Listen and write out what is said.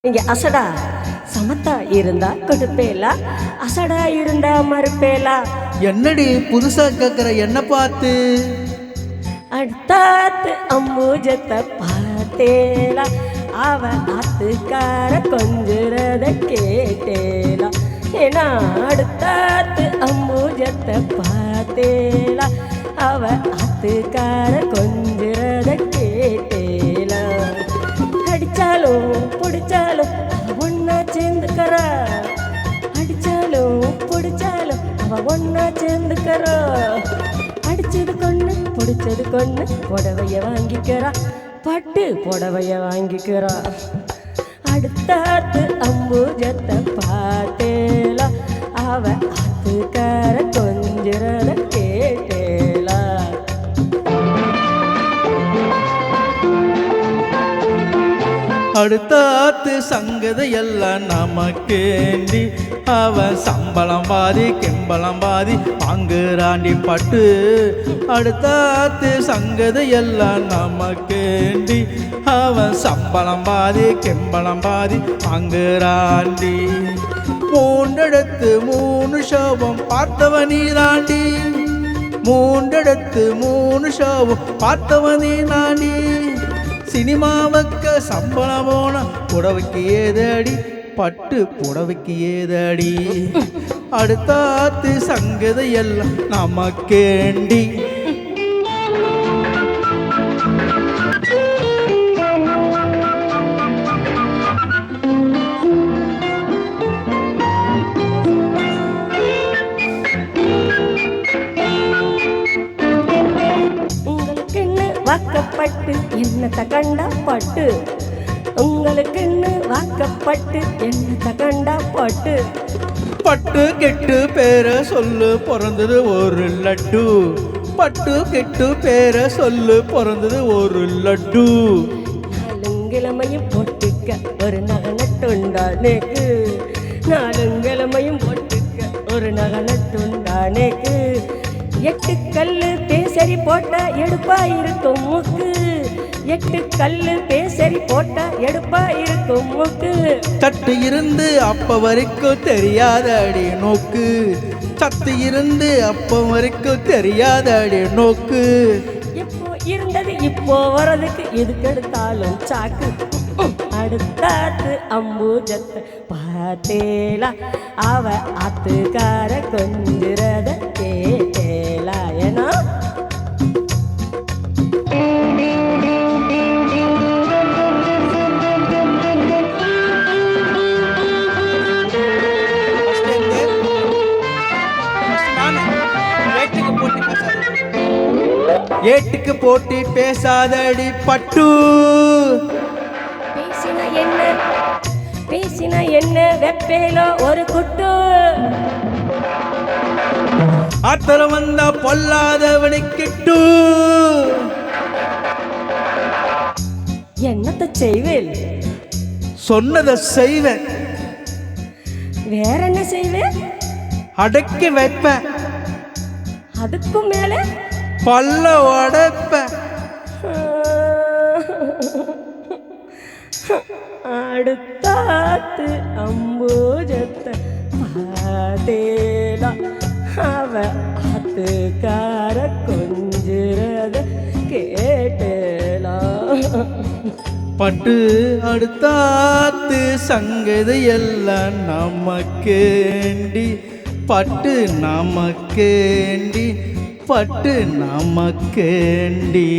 இங்க அசடா சமத்தா இருந்தா கொடுப்பேலா, அசடா இருந்தா மறுப்பேலா. என்னடி புதுசா கேக்குற என்ன பார்த்து? அடுத்தாத்து அம்பூஜத்தை பார்த்தேலா, அவ ஆத்துக்கார கொஞ்சுறத கேட்டேலா. ஏன்னா அடுத்தாத்து அம்பூஜத்தை பார்த்தேலா, அவ ஆத்துக்கார கொஞ்சுறத கேட்டேலா. அடிச்சாலும் பிடிச்சாலும் ஒன்னா சேர்ந்துக்கறா, அடிச்சாலும் பிடிச்சாலும் அவ ஒன்னா சேர்ந்துக்கறா. அடிச்சது கொண்டு பிடிச்சது கொண்டு புடவைய வாங்கிக்கிறா, பட்டு புடவைய வாங்கிக்கிறா. அடுத்தாத்து அம்பூஜத்தை பார்த்தேலா, அவ ஆத்துக்கார கொஞ்சுறத கேட்டேலா. அடுத்தாத்து சங்கதை எல்லாம் நமக்கேண்டி, அவன் சம்பளம் பாதி கெம்பளம் பாதி வாங்குறாண்டி பட்டு. அடுத்தாத்து சங்கதை எல்லாம் நமக்கேண்டி, அவன் சம்பளம் பாதி கெம்பளம் பாதி வாங்குறாண்டி. மூன்றெடுத்து மூணு சோபம் பார்த்தவன் நீதாண்டி, மூன்றெடுத்து மூணு சோபம் பார்த்தவன் நீதாண்டி. சினிமாவுக்கு சம்பளம் போன புடவைக்கு ஏதடி, பட்டு புடவைக்கு ஏதடி. அடுத்தாத்து சங்கதை எல்லாம் நமக்கேண்டி. வாக்கப்பட்டு என்னத்த கண்டா பட்டு, உங்களுக்குன்னு வாக்கப்பட்டு என்னத்த கண்டா பட்டு. பட்டு கெட்டு பேர சொல்லு பிறந்தது ஒரு லட்டு, பட்டு கெட்டு பேர சொல்லு பிறந்தது ஒரு லட்டு. நாலுங்கிழமையும் போட்டுக்க ஒரு நகை நட்டுண்டானேக்கு, நாலுங்கிழமையும் போட்டுக்க ஒரு நகை நட்டுண்டானேக்கு. எட்டு கல்லு பேசரி போட்டா எடுப்பா இருக்கும் மூக்கு, எட்டு கல்லு பேசரி போட்டா எடுப்பா இருக்கும் மூக்கு. தட்டு இருந்து அப்ப வரைக்கும் தெரியாதடி நோக்கு, சத்து இருந்து அப்ப வரைக்கும் தெரியாதடி நோக்கு. இப்போ இருந்தது இப்போ வரதுக்கு எதுக்கெடுத்தாலும் சாக்கு. அடுத்தாத்து அம்பூஜத்தை பார்த்தேலா, அவ ஆத்துக்கார கொஞ்சுறத கேட்டேலா. ஏன்னா ஏட்டுக்கு போட்டி பேசாதடி பட்டு. பேசினா என்ன வெப்பேலோ ஒரு குட்டு. ஆத்திரம் வந்தா பொல்லாதவனை கிட்டு. என்னத்த செய்வேன்? சொன்னதை செய்வேன். வேற என்ன செய்வேன்? அடக்கி வைப்பேன். அதுக்கும் மேல பல்ல உடைப்பேன். அடுத்தாத்து அம்பூஜத்தை பார்த்தேலா, அவ ஆத்துக்கார கொஞ்சுறத கேட்டேலா. பட்டு அடுத்தாத்து சங்கதை எல்லாம் நமக்கேண்டி, பட்டு நமக்கேண்டி, பட்டு நமக்கேண்டி.